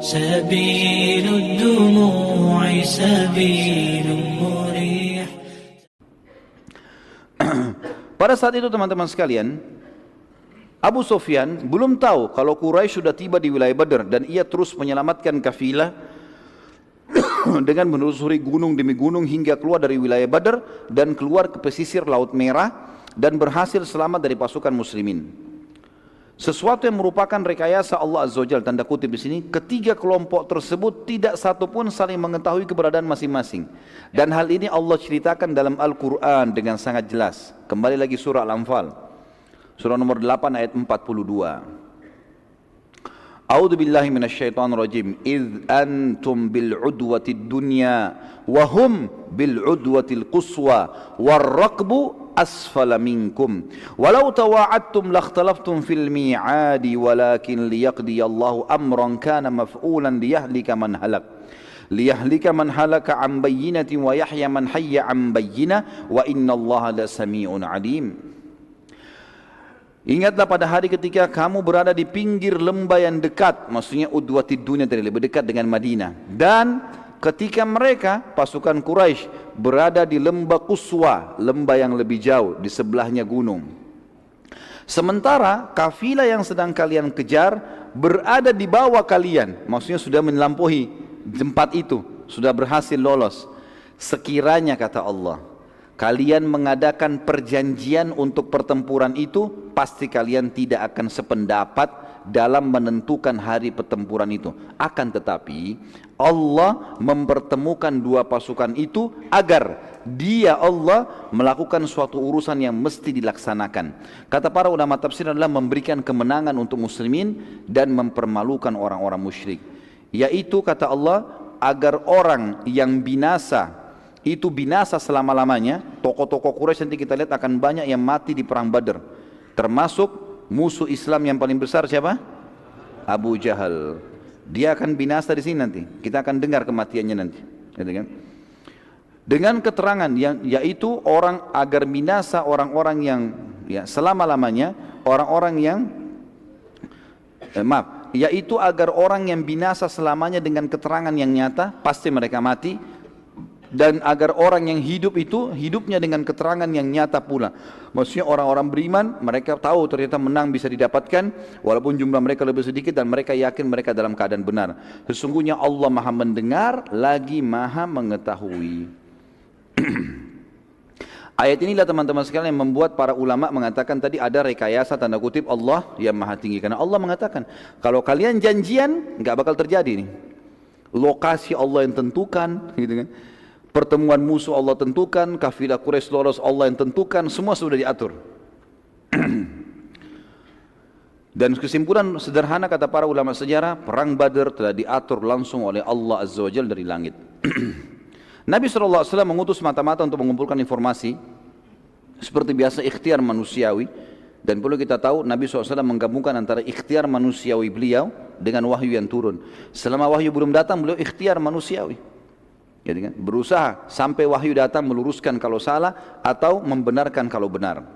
سبيل الدموع سبيل مريح. Pada saat itu teman-teman sekalian, Abu Sufyan belum tahu kalau Quraisy sudah tiba di wilayah Badr, dan ia terus menyelamatkan kafilah dengan menelusuri gunung demi gunung hingga keluar dari wilayah Badr dan keluar ke pesisir Laut Merah dan berhasil selamat dari pasukan muslimin. Sesuatu yang merupakan rekayasa Allah Azza wa Jalla, tanda kutip di sini, ketiga kelompok tersebut tidak satu pun saling mengetahui keberadaan masing-masing. Dan hal ini Allah ceritakan dalam Al-Quran dengan sangat jelas. Kembali lagi surah Al-Anfal, surah nomor 8 ayat 42. A'udzu billahi minasyaitonir rajim. Idz antum bil udwatid dunya wa hum bil udwatil quswa war rakbu asfala minkum walau tawa'adtum lakhtalaftum fil mi'adi walakin liyaqdiyallahu amran kana maf'ulan liyahlika man halaka an bayyinatin wa yahya man hayya an bayyinah wa innallaha lasami'un alim. Ingatlah pada hari ketika kamu berada di pinggir lembah yang dekat, maksudnya udwatid dunya tadi, lebih dekat dengan Madinah, dan ketika mereka pasukan Quraisy berada di lembah Quswa, lembah yang lebih jauh di sebelahnya gunung. Sementara kafilah yang sedang kalian kejar berada di bawah kalian, maksudnya sudah melampaui tempat itu, sudah berhasil lolos. Sekiranya, kata Allah, kalian mengadakan perjanjian untuk pertempuran itu, pasti kalian tidak akan sependapat dalam menentukan hari pertempuran itu. Akan tetapi Allah mempertemukan dua pasukan itu agar Dia, Allah, melakukan suatu urusan yang mesti dilaksanakan. Kata para ulama tafsir adalah memberikan kemenangan untuk muslimin dan mempermalukan orang-orang musyrik. Yaitu, kata Allah, agar orang yang binasa itu binasa selama-lamanya. Tokoh-tokoh Quraisy nanti kita lihat akan banyak yang mati di perang Badr, termasuk musuh Islam yang paling besar siapa? Abu Jahal. Dia akan binasa di sini nanti. Kita akan dengar kematiannya nanti. Dengan keterangan yang yaitu orang agar binasa orang-orang yang selama-lamanya, orang-orang yang yaitu agar orang yang binasa selamanya dengan keterangan yang nyata, pasti mereka mati. Dan agar orang yang hidup itu hidupnya dengan keterangan yang nyata pula. Maksudnya orang-orang beriman, mereka tahu ternyata menang bisa didapatkan walaupun jumlah mereka lebih sedikit, dan mereka yakin mereka dalam keadaan benar. Sesungguhnya Allah Maha mendengar lagi Maha mengetahui. Ayat inilah teman-teman sekalian yang membuat para ulama mengatakan tadi ada rekayasa tanda kutip Allah yang Maha tinggi. Karena Allah mengatakan kalau kalian janjian nggak bakal terjadi nih. Lokasi Allah yang tentukan, gitu kan. Pertemuan musuh Allah tentukan, kafilah Quraisy lolos Allah yang tentukan, semua sudah diatur. Dan kesimpulan sederhana kata para ulama sejarah, perang Badr telah diatur langsung oleh Allah Azza wa Jalla dari langit. Nabi SAW mengutus mata-mata untuk mengumpulkan informasi, seperti biasa ikhtiar manusiawi. Dan perlu kita tahu Nabi SAW menggabungkan antara ikhtiar manusiawi beliau dengan wahyu yang turun. Selama wahyu belum datang, beliau ikhtiar manusiawi. Jadi kan, berusaha sampai wahyu datang meluruskan kalau salah atau membenarkan kalau benar.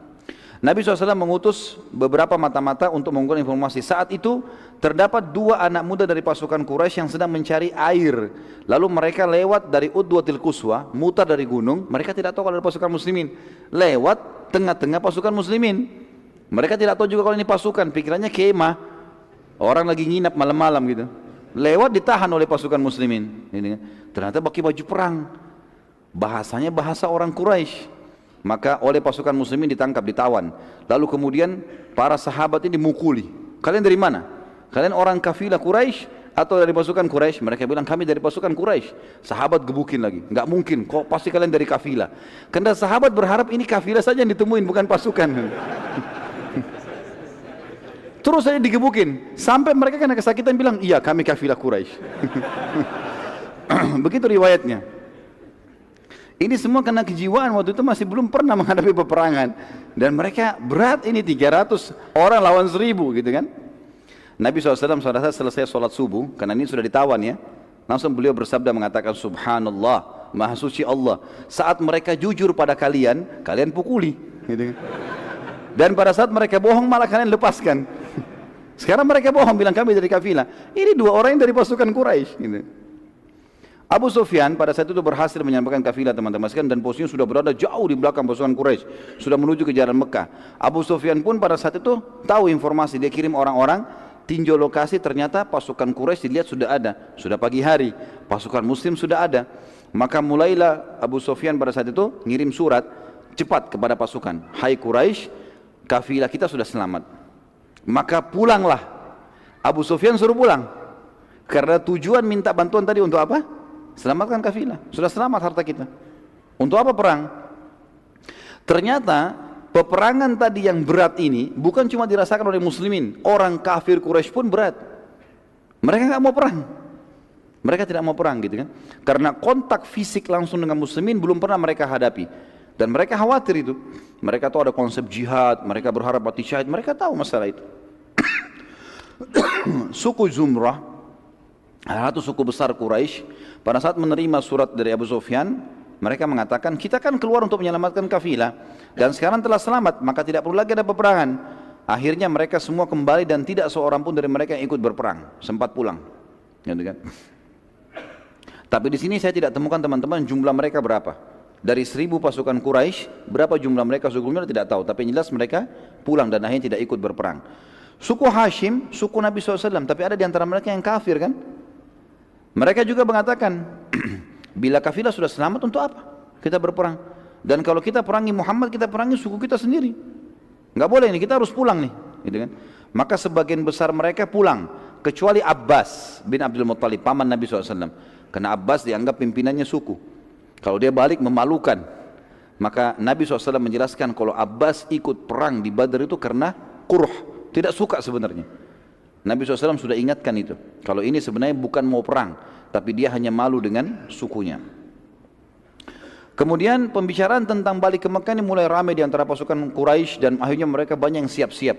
Nabi SAW mengutus beberapa mata-mata untuk mengumpulkan informasi. Saat itu terdapat dua anak muda dari pasukan Quraisy yang sedang mencari air. Lalu mereka lewat dari Udwatil Quswa, mutar dari gunung. Mereka tidak tahu kalau ada pasukan muslimin. Lewat tengah-tengah pasukan muslimin. Mereka tidak tahu juga kalau ini pasukan. Pikirannya kemah, orang lagi nginap malam-malam gitu. Lewat ditahan oleh pasukan muslimin. Ternyata pakai baju perang. Bahasanya bahasa orang Quraisy. Maka oleh pasukan muslimin ditangkap, ditawan. Lalu kemudian para sahabat ini dimukuli. Kalian dari mana? Kalian orang kafilah Quraisy atau dari pasukan Quraisy? Mereka bilang kami dari pasukan Quraisy. Sahabat gebukin lagi. Enggak mungkin, kok pasti kalian dari kafilah. Karena sahabat berharap ini kafilah saja yang ditemuin, bukan pasukan. Terus saya digebukin sampai mereka kena kesakitan bilang, iya kami kafilah Quraisy. Begitu riwayatnya. Ini semua karena kejiwaan waktu itu masih belum pernah menghadapi peperangan, dan mereka berat ini 300 orang lawan 1000 gitu kan. Nabi SAW saat selesai sholat subuh, karena ini sudah ditawan ya, langsung beliau bersabda mengatakan, Subhanallah, Maha Suci Allah, saat mereka jujur pada kalian, kalian pukuli gitu kan. Dan pada saat mereka bohong malah kalian lepaskan. Sekarang mereka bohong bilang kami dari kafilah. Ini dua orang yang dari pasukan Quraisy. Gitu. Abu Sufyan pada saat itu berhasil menyampaikan kafilah teman-teman sekalian dan posisinya sudah berada jauh di belakang pasukan Quraisy, sudah menuju ke jalan Mekah. Abu Sufyan pun pada saat itu tahu informasi, dia kirim orang-orang tinjau lokasi, ternyata pasukan Quraisy dilihat sudah ada, sudah pagi hari, pasukan Muslim sudah ada. Maka mulailah Abu Sufyan pada saat itu ngirim surat cepat kepada pasukan, hai Quraisy, kafilah kita sudah selamat. Maka pulanglah. Abu Sufyan suruh pulang karena tujuan minta bantuan tadi untuk apa? Selamatkan kafilah. Sudah selamat harta kita. Untuk apa perang? Ternyata peperangan tadi yang berat ini bukan cuma dirasakan oleh muslimin, orang kafir Quraisy pun berat. Mereka nggak mau perang. Mereka tidak mau perang gitu kan? Karena kontak fisik langsung dengan muslimin belum pernah mereka hadapi. Dan mereka khawatir itu. Mereka tahu ada konsep jihad, mereka berharap mati syahid, mereka tahu masalah itu. Suku Zumrah, satu suku besar Quraisy, pada saat menerima surat dari Abu Sufyan, mereka mengatakan, kita kan keluar untuk menyelamatkan kafilah, dan sekarang telah selamat, maka tidak perlu lagi ada peperangan. Akhirnya mereka semua kembali dan tidak seorang pun dari mereka yang ikut berperang, sempat pulang. Gitu kan? Tapi di sini saya tidak temukan teman-teman jumlah mereka berapa. Dari 1000 pasukan Quraisy, berapa jumlah mereka sebelumnya tidak tahu. Tapi yang jelas mereka pulang dan akhirnya tidak ikut berperang. Suku Hashim, suku Nabi SAW, tapi ada di antara mereka yang kafir kan? Mereka juga mengatakan, bila kafilah sudah selamat untuk apa kita berperang? Dan kalau kita perangi Muhammad, kita perangi suku kita sendiri. Nggak boleh nih, kita harus pulang nih. Gitu kan? Maka sebagian besar mereka pulang, kecuali Abbas bin Abdul Muttalib, paman Nabi SAW. Karena Abbas dianggap pimpinannya suku. Kalau dia balik memalukan. Maka Nabi SAW menjelaskan kalau Abbas ikut perang di Badar itu karena kurh, tidak suka sebenarnya. Nabi SAW sudah ingatkan itu. Kalau ini sebenarnya bukan mau perang, tapi dia hanya malu dengan sukunya. Kemudian pembicaraan tentang balik ke Mekah ini mulai ramai di antara pasukan Quraisy dan akhirnya mereka banyak yang siap-siap.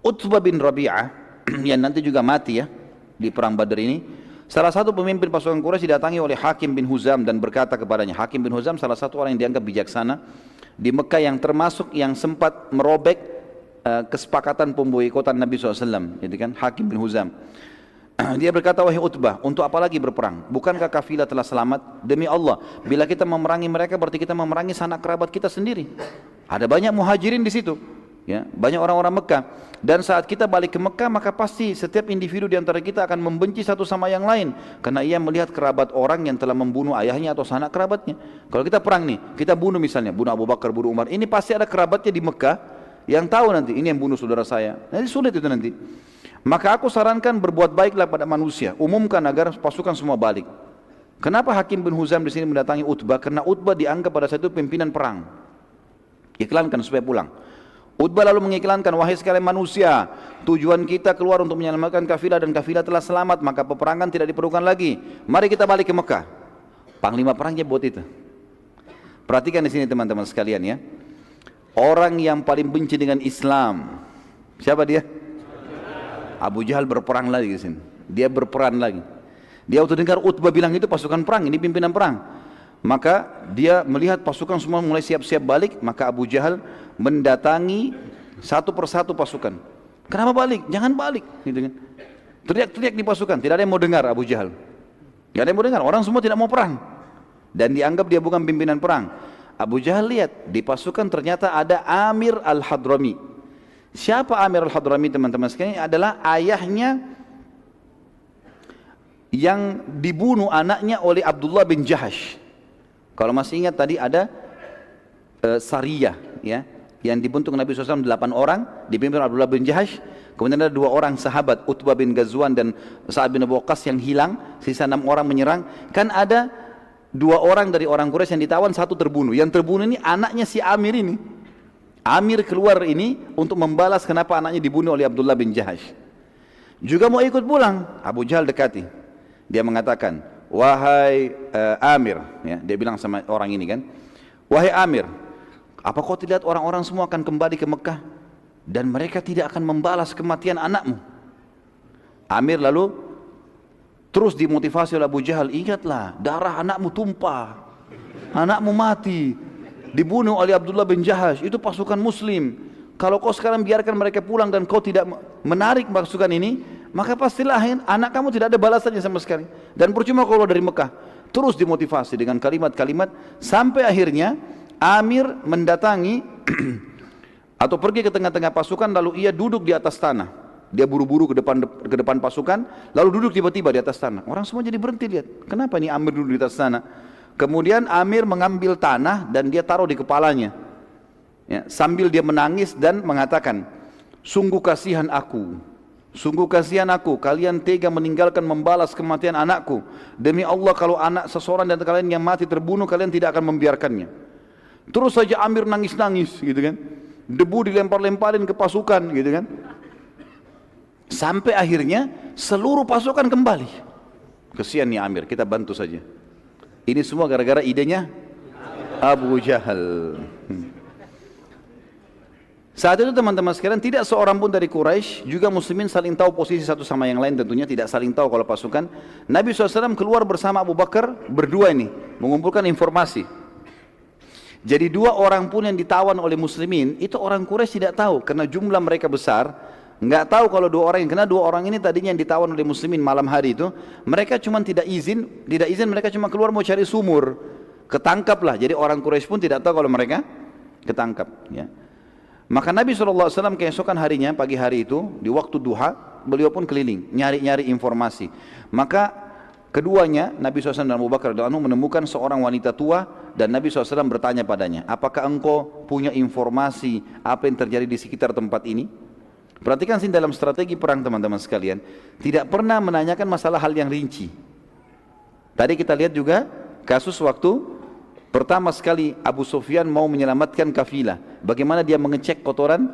Utbah bin Rabi'ah yang nanti juga mati ya di perang Badar ini. Salah satu pemimpin pasukan Quraisy didatangi oleh Hakim bin Huzam dan berkata kepadanya, Hakim bin Huzam salah satu orang yang dianggap bijaksana di Mekah yang termasuk yang sempat merobek kesepakatan pemboikotan Nabi SAW, gitu kan? Hakim bin Huzam. Dia berkata, wahai Utbah, untuk apa lagi berperang? Bukankah kafilah telah selamat? Demi Allah, bila kita memerangi mereka berarti kita memerangi sanak kerabat kita sendiri. Ada banyak muhajirin di situ, ya, banyak orang-orang Mekah. Dan saat kita balik ke Mekah, maka pasti setiap individu di antara kita akan membenci satu sama yang lain, karena ia melihat kerabat orang yang telah membunuh ayahnya atau sanak kerabatnya. Kalau kita perang nih, kita bunuh misalnya, bunuh Abu Bakar, bunuh Umar, ini pasti ada kerabatnya di Mekah yang tahu nanti ini yang bunuh saudara saya. Nanti sulit itu nanti. Maka aku sarankan berbuat baiklah pada manusia, umumkan agar pasukan semua balik. Kenapa Hakim bin Huzam di sini mendatangi Utbah? Karena Utbah dianggap pada saat itu pimpinan perang. Iklankan supaya pulang. Utbah lalu mengiklankan, wahai sekalian manusia, tujuan kita keluar untuk menyelamatkan kafilah dan kafilah telah selamat, maka peperangan tidak diperlukan lagi. Mari kita balik ke Mekah. Panglima perangnya buat itu. Perhatikan di sini teman-teman sekalian ya. Orang yang paling benci dengan Islam, siapa dia? Abu Jahal berperang lagi di sini. Dia berperan lagi. Dia waktu dengar Utbah bilang itu pasukan perang, ini pimpinan perang. Maka dia melihat pasukan semua mulai siap-siap balik, maka Abu Jahal mendatangi satu persatu pasukan. Kenapa balik? Jangan balik, gitu kan? Teriak-teriak di pasukan, tidak ada yang mau dengar Abu Jahal. Tidak ada yang mau dengar, orang semua tidak mau perang. Dan dianggap dia bukan pimpinan perang. Abu Jahal lihat di pasukan ternyata ada Amir al-Hadrami. Siapa Amir al-Hadrami teman-teman sekalian? Adalah ayahnya yang dibunuh anaknya oleh Abdullah bin Jahash. Kalau masih ingat tadi ada Sariyah ya, yang dibentuk Nabi SAW 8 orang dipimpin Abdullah bin Jahash. Kemudian ada 2 orang sahabat Utbah bin Ghazwan dan Sa'ad bin Abi Waqqas yang hilang, sisa 6 orang menyerang. Kan ada 2 orang dari orang Quraisy yang ditawan, 1 terbunuh. Yang terbunuh ini anaknya si Amir ini. Amir keluar ini untuk membalas kenapa anaknya dibunuh oleh Abdullah bin Jahash. Juga mau ikut pulang, Abu Jahal dekati. Dia mengatakan, wahai Amir, ya, dia bilang sama orang ini kan, wahai Amir, apa kau tidak lihat orang-orang semua akan kembali ke Mekah dan mereka tidak akan membalas kematian anakmu? Amir lalu terus dimotivasi oleh Abu Jahal, ingatlah darah anakmu tumpah, anakmu mati, dibunuh oleh Abdullah bin Jahash, itu pasukan muslim, Kalau kau sekarang biarkan mereka pulang dan kau tidak menarik pasukan ini, maka pastilah anak kamu tidak ada balasannya sama sekali. Dan percuma kalau dari Mekah. Terus dimotivasi dengan kalimat-kalimat sampai akhirnya Amir mendatangi atau pergi ke tengah-tengah pasukan, lalu ia duduk di atas tanah. Dia buru-buru ke depan pasukan, lalu duduk tiba-tiba di atas tanah. Orang semua jadi berhenti lihat. Kenapa nih Amir duduk di atas tanah? Kemudian Amir mengambil tanah dan dia taruh di kepalanya. Ya, sambil dia menangis dan mengatakan, sungguh kasihan aku, sungguh kasihan aku, kalian tega meninggalkan membalas kematian anakku. Demi Allah, kalau anak seseorang dan kalian yang mati terbunuh, kalian tidak akan membiarkannya. Terus saja Amir nangis-nangis gitu kan, debu dilempar-lemparin ke pasukan gitu kan, sampai akhirnya seluruh pasukan kembali. Kesian nih Amir, kita bantu saja. Ini semua gara-gara idenya Abu Jahal. Saat itu teman-teman sekalian, tidak seorang pun dari Quraisy, juga muslimin saling tahu posisi satu sama yang lain, tentunya tidak saling tahu kalau pasukan. Nabi SAW keluar bersama Abu Bakar berdua ini, mengumpulkan informasi. Jadi 2 orang pun yang ditawan oleh muslimin, itu orang Quraisy tidak tahu, karena jumlah mereka besar, nggak tahu kalau 2 orang ini, karena 2 orang ini tadinya yang ditawan oleh muslimin malam hari itu, mereka cuma tidak izin mereka cuma keluar mau cari sumur, ketangkaplah. Jadi orang Quraisy pun tidak tahu kalau mereka ketangkap, ya. Maka Nabi SAW keesokan harinya, pagi hari itu, di waktu duha, beliau pun keliling, nyari-nyari informasi. Maka keduanya, Nabi SAW dan Abu Bakar menemukan seorang wanita tua, dan Nabi SAW bertanya padanya, apakah engkau punya informasi apa yang terjadi di sekitar tempat ini? Perhatikan sini dalam strategi perang teman-teman sekalian, tidak pernah menanyakan masalah hal yang rinci. Tadi kita lihat juga kasus waktu pertama sekali Abu Sufyan mau menyelamatkan kafilah, bagaimana dia mengecek kotoran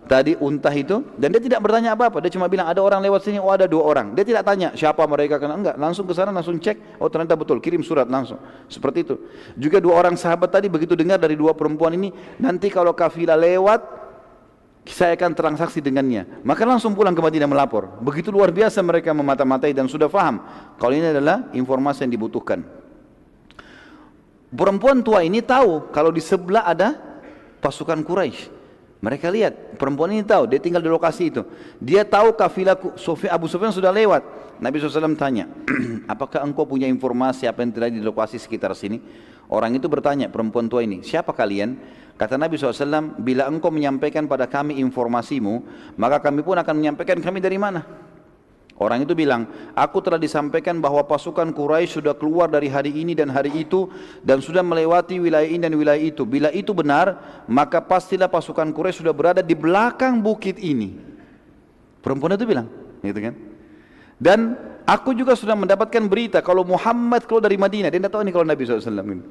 tadi unta itu, dan dia tidak bertanya apa-apa, dia cuma bilang ada orang lewat sini, oh ada 2 orang. Dia tidak tanya siapa mereka, enggak, langsung ke sana, langsung cek, oh ternyata betul, kirim surat langsung. Seperti itu. Juga 2 orang sahabat tadi begitu dengar dari 2 perempuan ini, nanti kalau kafilah lewat, saya akan transaksi dengannya. Maka langsung pulang ke Madinah melapor. Begitu luar biasa mereka memata-matai dan sudah paham kalau ini adalah informasi yang dibutuhkan. Perempuan tua ini tahu kalau di sebelah ada pasukan Quraisy. Mereka lihat, perempuan ini tahu, dia tinggal di lokasi itu. Dia tahu kafilah Abu Sufyan sudah lewat. Nabi SAW tanya, apakah engkau punya informasi apa yang terjadi di lokasi sekitar sini? Orang itu bertanya, perempuan tua ini, siapa kalian? Kata Nabi SAW, bila engkau menyampaikan pada kami informasimu, maka kami pun akan menyampaikan kami dari mana. Orang itu bilang, aku telah disampaikan bahwa pasukan Quraisy sudah keluar dari hari ini dan hari itu, dan sudah melewati wilayah ini dan wilayah itu. Bila itu benar, maka pastilah pasukan Quraisy sudah berada di belakang bukit ini. Perempuan itu bilang, gitu kan? Dan aku juga sudah mendapatkan berita kalau Muhammad keluar dari Madinah. Dia tidak tahu ini kalau Nabi SAW ini.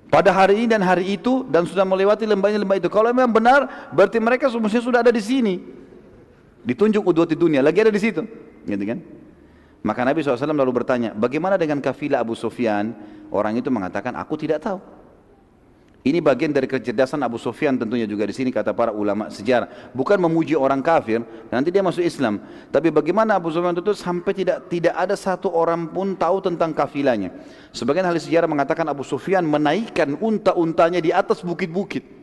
Pada hari ini dan hari itu, dan sudah melewati lembah-lembah itu. Kalau memang benar, berarti mereka semestinya sudah ada di sini. Ditunjuk udwati dunia, lagi ada di situ, gitu kan? Maka Nabi SAW lalu bertanya, bagaimana dengan kafilah Abu Sufyan? Orang itu mengatakan, aku tidak tahu. Ini bagian dari kecerdasan Abu Sufyan tentunya juga di sini kata para ulama sejarah. Bukan memuji orang kafir, nanti dia masuk Islam. Tapi bagaimana Abu Sufyan itu sampai tidak ada satu orang pun tahu tentang kafilahnya. Sebagian ahli sejarah mengatakan Abu Sufyan menaikkan unta-untanya di atas bukit-bukit.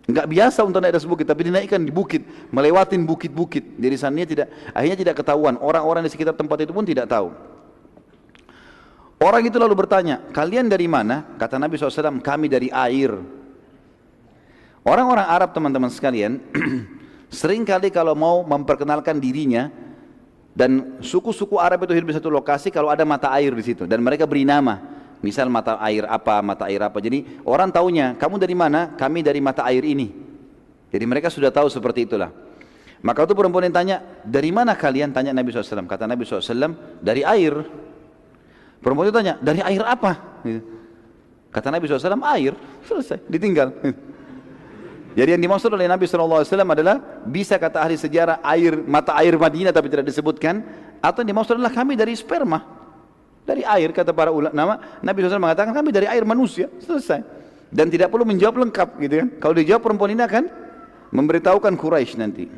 Enggak biasa unta naik atas bukit, tapi dinaikkan di bukit, melewatin bukit-bukit. Jadi sananya akhirnya tidak ketahuan. Orang-orang di sekitar tempat itu pun tidak tahu. Orang itu lalu bertanya, kalian dari mana? Kata Nabi SAW, kami dari air. Orang-orang Arab teman-teman sekalian, seringkali kalau mau memperkenalkan dirinya, dan suku-suku Arab itu hidup di satu lokasi kalau ada mata air di situ, dan mereka beri nama. Misal mata air apa. Jadi orang taunya, kamu dari mana? Kami dari mata air ini. Jadi mereka sudah tahu seperti itulah. Maka itu perempuan yang tanya, dari mana kalian? Tanya Nabi SAW. Kata Nabi SAW, dari air. Perempuan itu tanya, dari air apa? Kata Nabi SAW, air. Selesai, ditinggal. Jadi yang dimaksud oleh Nabi SAW adalah, bisa kata ahli sejarah air, mata air Madinah tapi tidak disebutkan, atau yang dimaksud adalah kami dari sperma. Dari air, kata para ulama. Nabi SAW mengatakan kami dari air manusia, selesai. Dan tidak perlu menjawab lengkap gitu kan. Kalau dijawab perempuan ini akan memberitahukan Quraisy nanti.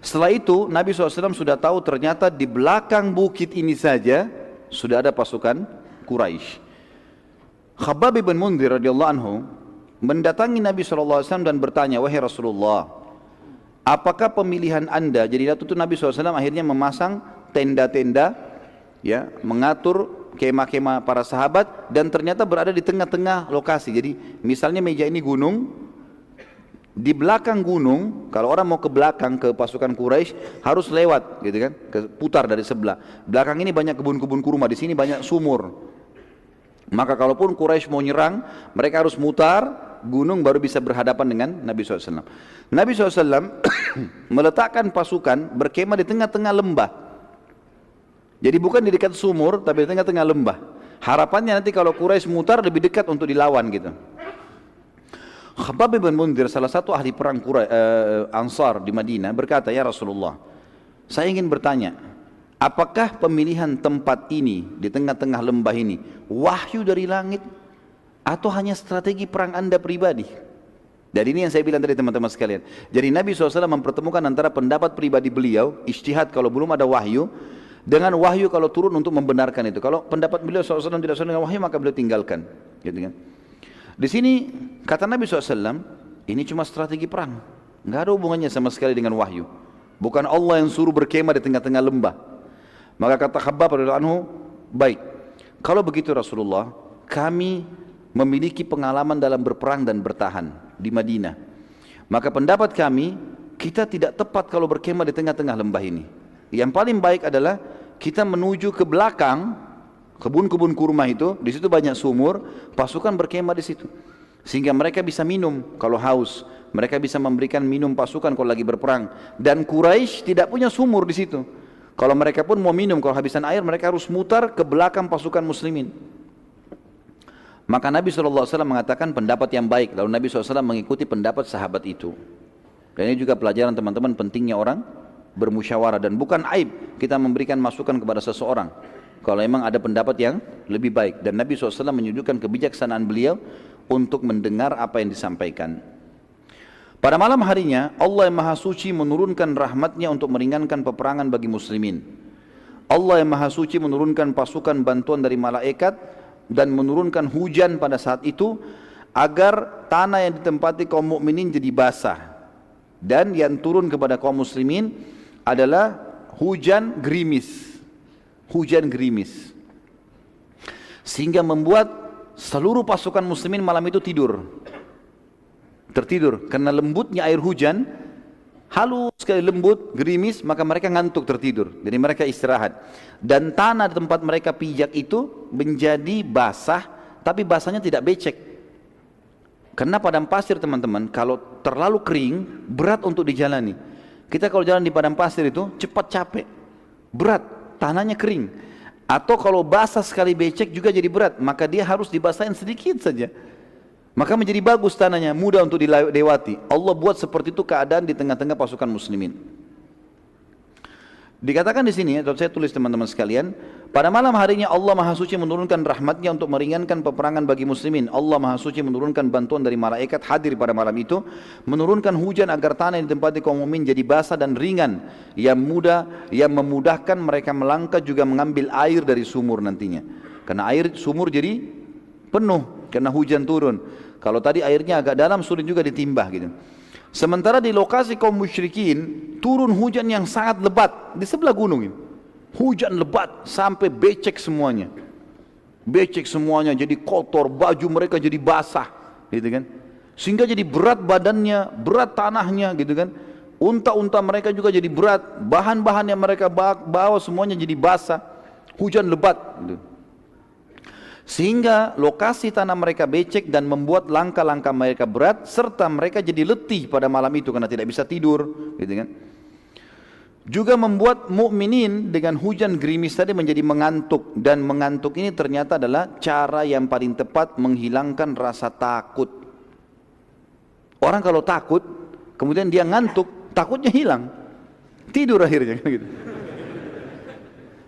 Setelah itu Nabi SAW sudah tahu ternyata di belakang bukit ini saja sudah ada pasukan Quraisy. Khabbab bin Mundhir radhiyallahu anhu mendatangi Nabi SAW dan bertanya, wahai Rasulullah, apakah pemilihan anda, jadi waktu itu Nabi SAW akhirnya memasang tenda-tenda, ya, mengatur kemah-kemah para sahabat, dan ternyata berada di tengah-tengah lokasi. Jadi misalnya meja ini gunung, di belakang gunung, kalau orang mau ke belakang ke pasukan Quraisy harus lewat, gitu kan, putar dari sebelah. Belakang ini banyak kebun-kebun kurma, di sini banyak sumur. Maka kalaupun Quraisy mau nyerang, mereka harus mutar gunung baru bisa berhadapan dengan Nabi SAW. Nabi SAW meletakkan pasukan berkemah di tengah-tengah lembah. Jadi bukan di dekat sumur, tapi di tengah-tengah lembah. Harapannya nanti kalau Quraisy mutar lebih dekat untuk dilawan gitu. Khabbab bin Munzir, salah satu ahli perang Ansar di Madinah, berkata, ya Rasulullah, saya ingin bertanya, apakah pemilihan tempat ini di tengah-tengah lembah ini wahyu dari langit atau hanya strategi perang anda pribadi? Dari ini yang saya bilang tadi teman-teman sekalian. Jadi Nabi SAW mempertemukan antara pendapat pribadi beliau, ijtihad kalau belum ada wahyu, dengan wahyu kalau turun untuk membenarkan itu. Kalau pendapat beliau SAW tidak sesuai dengan wahyu, maka beliau tinggalkan, gitu kan. Di sini kata Nabi SAW, ini cuma strategi perang, nggak ada hubungannya sama sekali dengan wahyu. Bukan Allah yang suruh berkemah di tengah-tengah lembah. Maka kata Khabbab radhiyallahu anhu, baik, kalau begitu Rasulullah, kami memiliki pengalaman dalam berperang dan bertahan di Madinah. Maka pendapat kami, kita tidak tepat kalau berkemah di tengah-tengah lembah ini. Yang paling baik adalah kita menuju ke belakang kebun-kebun kurma itu, di situ banyak sumur, pasukan berkemah di situ. Sehingga mereka bisa minum kalau haus, mereka bisa memberikan minum pasukan kalau lagi berperang. Dan Quraisy tidak punya sumur di situ. Kalau mereka pun mau minum, kalau habisan air, mereka harus mutar ke belakang pasukan muslimin. Maka Nabi SAW mengatakan pendapat yang baik, lalu Nabi SAW mengikuti pendapat sahabat itu. Dan ini juga pelajaran teman-teman, pentingnya orang bermusyawarah, dan bukan aib kita memberikan masukan kepada seseorang kalau memang ada pendapat yang lebih baik. Dan Nabi SAW menunjukkan kebijaksanaan beliau untuk mendengar apa yang disampaikan. Pada malam harinya Allah yang Maha Suci menurunkan rahmatnya untuk meringankan peperangan bagi muslimin. Allah yang Maha Suci menurunkan pasukan bantuan dari malaikat dan menurunkan hujan pada saat itu agar tanah yang ditempati kaum mukminin jadi basah. Dan yang turun kepada kaum muslimin adalah hujan gerimis. Hujan gerimis, sehingga membuat seluruh pasukan muslimin malam itu tertidur karena lembutnya air hujan, halus sekali lembut, gerimis, maka mereka ngantuk tertidur. Jadi mereka istirahat, dan tanah di tempat mereka pijak itu menjadi basah, tapi basahnya tidak becek. Karena padang pasir teman-teman, kalau terlalu kering berat untuk dijalani. Kita kalau jalan di padang pasir itu cepat capek, berat, tanahnya kering. Atau kalau basah sekali becek juga jadi berat, maka dia harus dibasahin sedikit saja, maka menjadi bagus tanahnya, mudah untuk dilewati. Allah buat seperti itu keadaan di tengah-tengah pasukan muslimin. Dikatakan di sini, atau saya tulis teman-teman sekalian, pada malam harinya Allah Maha Suci menurunkan rahmatnya untuk meringankan peperangan bagi muslimin. Allah Maha Suci menurunkan bantuan dari malaikat hadir pada malam itu, menurunkan hujan agar tanah yang ditempati kaum mukmin jadi basah dan ringan, yang memudahkan mereka melangkah juga mengambil air dari sumur nantinya. Karena air sumur jadi penuh karena hujan turun. Kalau tadi airnya agak dalam, sulit juga ditimbah gitu. Sementara di lokasi kaum musyrikin turun hujan yang sangat lebat di sebelah gunung ini. Hujan lebat sampai becek semuanya. Becek semuanya, jadi kotor, baju mereka jadi basah, gitu kan. Sehingga jadi berat badannya, berat tanahnya, gitu kan. Unta-unta mereka juga jadi berat, bahan-bahan yang mereka bawa semuanya jadi basah. Hujan lebat, gitu. Sehingga lokasi tanah mereka becek dan membuat langkah-langkah mereka berat, serta mereka jadi letih pada malam itu karena tidak bisa tidur, gitu kan. Juga membuat mukminin dengan hujan gerimis tadi menjadi mengantuk, dan mengantuk ini ternyata adalah cara yang paling tepat menghilangkan rasa takut. Orang kalau takut, kemudian dia ngantuk, takutnya hilang, tidur akhirnya, gitu.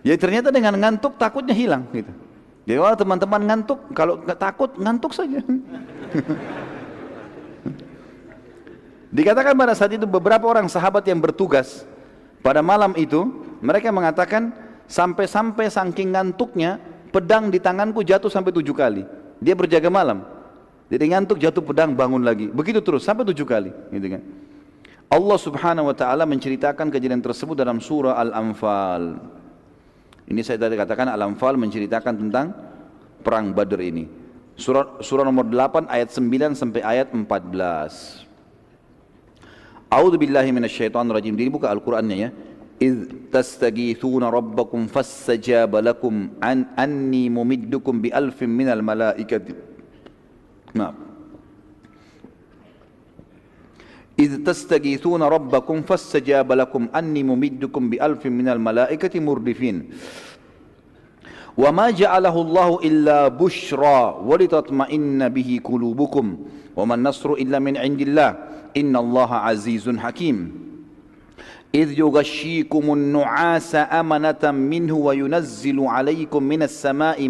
Jadi ternyata dengan ngantuk takutnya hilang, gitu. Jadi kalau teman-teman ngantuk, kalau takut ngantuk saja. Dikatakan pada saat itu beberapa orang sahabat yang bertugas pada malam itu, mereka mengatakan sampai-sampai saking ngantuknya pedang di tanganku jatuh sampai 7 kali. Dia berjaga malam. Jadi ngantuk jatuh pedang bangun lagi. Begitu terus sampai 7 kali, gitu kan. Allah Subhanahu wa taala menceritakan kejadian tersebut dalam surah Al-Anfal. Ini saya tadi katakan Al-Anfal menceritakan tentang perang Badr ini. Surah nomor 8 ayat 9 sampai ayat 14. A'udzu billahi minasyaitonir rajim. Jadi buka Al-Qur'annya ya. إذ تستغيثون ربكم فاستجاب لكم أني ممدكم بألف من الملائكة نعم إذ تستغيثون ربكم فاستجاب لكم أني ممدكم بألف من الملائكة مردفين وما جعله الله إلا بشرى ولتطمئن به قلوبكم وما النصر إلا من عند الله إن الله عزيز حكيم إذ يغشيكم النعاس أمنة منه وينزل عليكم من السماء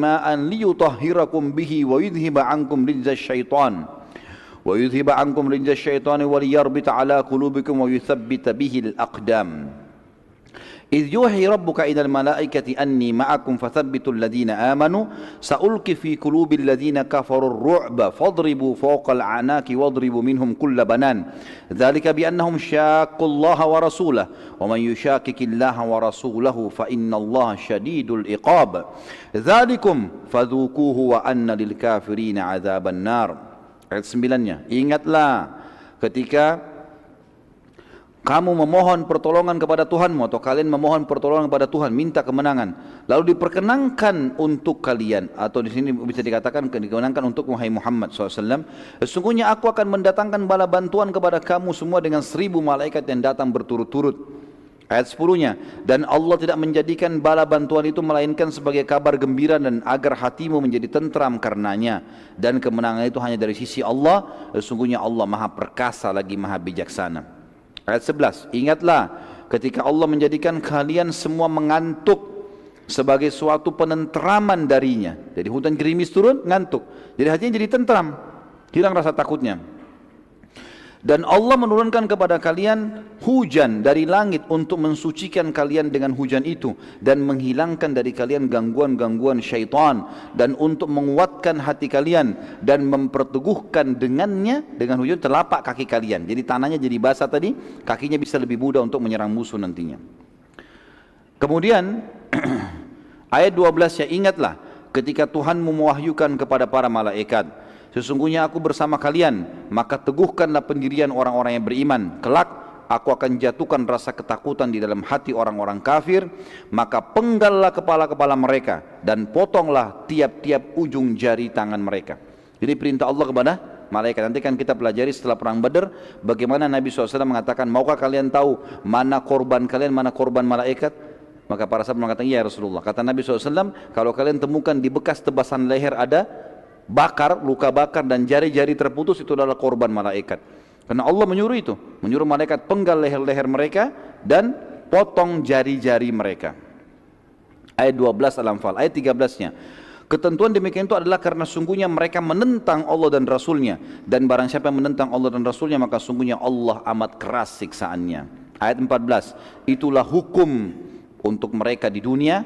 ماء ليطهركم به ويذهب عنكم رجز الشيطان وليربط على قلوبكم ويثبت به الأقدام إذ يوحي ربك إلى الملائكة أني معكم فثبتوا الذين آمنوا سألقي في قلوب الذين كفروا الرعب فاضربوا فوق الأعناق واضربوا منهم كل بنان ذلك بأنهم شاقوا الله ورسوله ومن يشاقق الله ورسوله فإن الله شديد العقاب ذلكم فذوقوه وأن للكافرين عذاب النار. Ayat 9-nya, ingatlah ketika kamu memohon pertolongan kepada Tuhanmu atau kalian memohon pertolongan kepada Tuhan, minta kemenangan. Lalu diperkenankan untuk kalian, atau di sini bisa dikatakan dikenankan untuk wahai Muhammad SAW. Sesungguhnya aku akan mendatangkan bala bantuan kepada kamu semua dengan 1000 malaikat yang datang berturut-turut. Ayat 10-nya, dan Allah tidak menjadikan bala bantuan itu melainkan sebagai kabar gembira dan agar hatimu menjadi tentram karenanya. Dan kemenangan itu hanya dari sisi Allah. Sesungguhnya Allah maha perkasa lagi maha bijaksana. Ayat 11, ingatlah ketika Allah menjadikan kalian semua mengantuk sebagai suatu penentraman darinya. Jadi hujan gerimis turun, ngantuk. Jadi hatinya jadi tentram, hilang rasa takutnya. Dan Allah menurunkan kepada kalian hujan dari langit untuk mensucikan kalian dengan hujan itu dan menghilangkan dari kalian gangguan-gangguan syaitan dan untuk menguatkan hati kalian dan memperteguhkan dengannya, dengan hujan, telapak kaki kalian. Jadi tanahnya jadi basah tadi, kakinya bisa lebih mudah untuk menyerang musuh nantinya. Kemudian ayat 12 ya, ingatlah ketika Tuhan mewahyukan kepada para malaikat, sesungguhnya aku bersama kalian, maka teguhkanlah pendirian orang-orang yang beriman. Kelak aku akan jatuhkan rasa ketakutan di dalam hati orang-orang kafir, maka penggallah kepala-kepala mereka dan potonglah tiap-tiap ujung jari tangan mereka. Jadi perintah Allah kepada malaikat. Nanti kan kita pelajari setelah perang Badar bagaimana Nabi SAW mengatakan, maukah kalian tahu mana korban kalian, mana korban malaikat? Maka para sahabat mengatakan, ya Rasulullah. Kata Nabi SAW, kalau kalian temukan di bekas tebasan leher ada bakar, luka bakar dan jari-jari terputus, itu adalah korban malaikat. Karena Allah menyuruh itu, menyuruh malaikat penggal leher-leher mereka dan potong jari-jari mereka. Ayat 12 Al-Anfal. Ayat 13-nya, ketentuan demikian itu adalah karena sungguhnya mereka menentang Allah dan Rasulnya, dan barang siapa yang menentang Allah dan Rasulnya maka sungguhnya Allah amat keras siksaannya. Ayat 14, itulah hukum untuk mereka di dunia,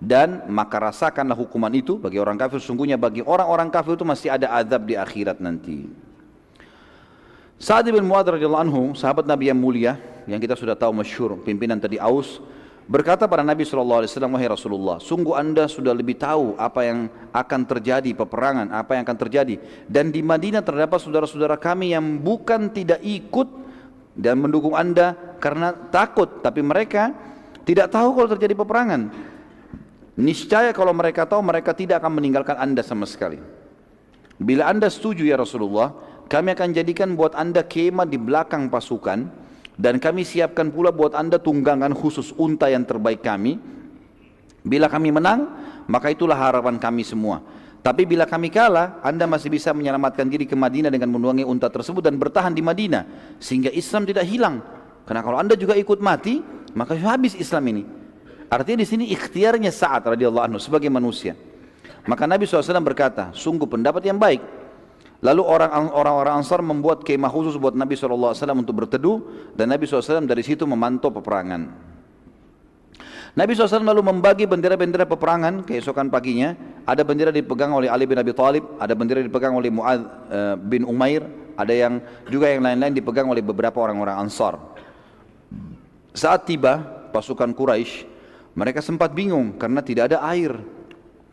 dan maka rasakanlah hukuman itu bagi orang kafir. Sungguhnya bagi orang-orang kafir itu masih ada azab di akhirat nanti. Sa'ad bin Mu'adz radhiyallahu anhu, sahabat Nabi yang mulia yang kita sudah tahu masyhur, pimpinan tadi Aus, berkata pada Nabi SAW, wahai Rasulullah, sungguh anda sudah lebih tahu apa yang akan terjadi, peperangan apa yang akan terjadi, dan di Madinah terdapat saudara-saudara kami yang bukan tidak ikut dan mendukung anda karena takut, tapi mereka tidak tahu kalau terjadi peperangan. Niscaya kalau mereka tahu, mereka tidak akan meninggalkan anda sama sekali. Bila anda setuju ya Rasulullah, kami akan jadikan buat anda kemah di belakang pasukan, dan kami siapkan pula buat anda tunggangan khusus unta yang terbaik kami. Bila kami menang, maka itulah harapan kami semua. Tapi bila kami kalah, anda masih bisa menyelamatkan diri ke Madinah dengan menunggangi unta tersebut dan bertahan di Madinah, sehingga Islam tidak hilang. Karena kalau anda juga ikut mati, maka habis Islam ini. Artinya di sini ikhtiarnya Sa'ad radhiyallahu anhu sebagai manusia. Maka Nabi SAW berkata, sungguh pendapat yang baik. Lalu orang-orang Ansar membuat kemah khusus buat Nabi SAW untuk berteduh, dan Nabi SAW dari situ memantau peperangan. Nabi SAW lalu membagi bendera-bendera peperangan keesokan paginya. Ada bendera dipegang oleh Ali bin Abi Thalib, ada bendera dipegang oleh Mu'adz bin Umair, ada yang juga yang lain-lain dipegang oleh beberapa orang-orang Ansar. Saat tiba pasukan Quraisy, mereka sempat bingung karena tidak ada air.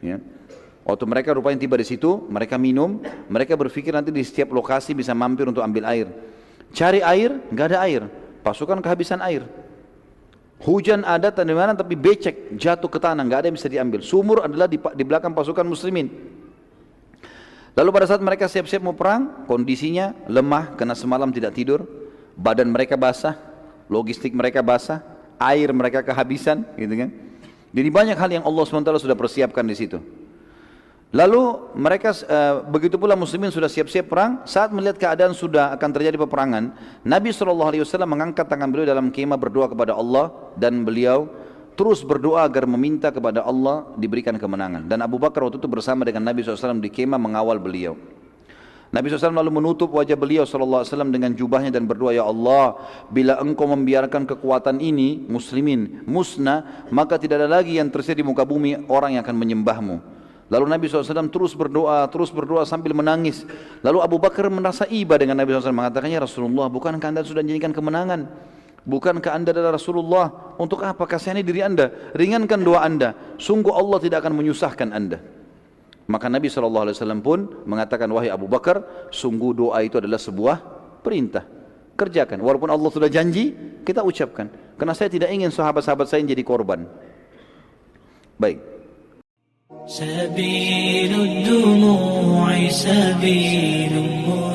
Ya. Waktu mereka rupanya tiba di situ, mereka minum, mereka berpikir nanti di setiap lokasi bisa mampir untuk ambil air. Cari air, nggak ada air. Pasukan kehabisan air. Hujan ada di mana tapi becek jatuh ke tanah, nggak ada yang bisa diambil. Sumur adalah di belakang pasukan muslimin. Lalu pada saat mereka siap-siap mau perang, kondisinya lemah karena semalam tidak tidur, badan mereka basah, logistik mereka basah, air mereka kehabisan, gitu kan? Jadi banyak hal yang Allah SWT sudah persiapkan di situ. Lalu mereka begitu pula muslimin sudah siap-siap perang. Saat melihat keadaan sudah akan terjadi peperangan, Nabi SAW mengangkat tangan beliau dalam kemah berdoa kepada Allah, dan beliau terus berdoa agar meminta kepada Allah diberikan kemenangan. Dan Abu Bakar waktu itu bersama dengan Nabi SAW di kemah mengawal beliau. Nabi SAW lalu menutup wajah beliau SAW dengan jubahnya dan berdoa, ya Allah, bila engkau membiarkan kekuatan ini muslimin musnah, maka tidak ada lagi yang tersisa di muka bumi orang yang akan menyembahmu. Lalu Nabi SAW terus berdoa sambil menangis. Lalu Abu Bakar merasa iba dengan Nabi SAW, mengatakannya, Rasulullah, bukankah anda sudah janjikan kemenangan? Bukankah anda adalah Rasulullah? Untuk apa kasihani diri anda? Ringankan doa anda. Sungguh Allah tidak akan menyusahkan anda. Maka Nabi SAW pun mengatakan, wahai Abu Bakar, sungguh doa itu adalah sebuah perintah. Kerjakan. Walaupun Allah sudah janji, kita ucapkan. Karena saya tidak ingin sahabat-sahabat saya jadi korban. Baik. سبيل الدموع سبيل مريح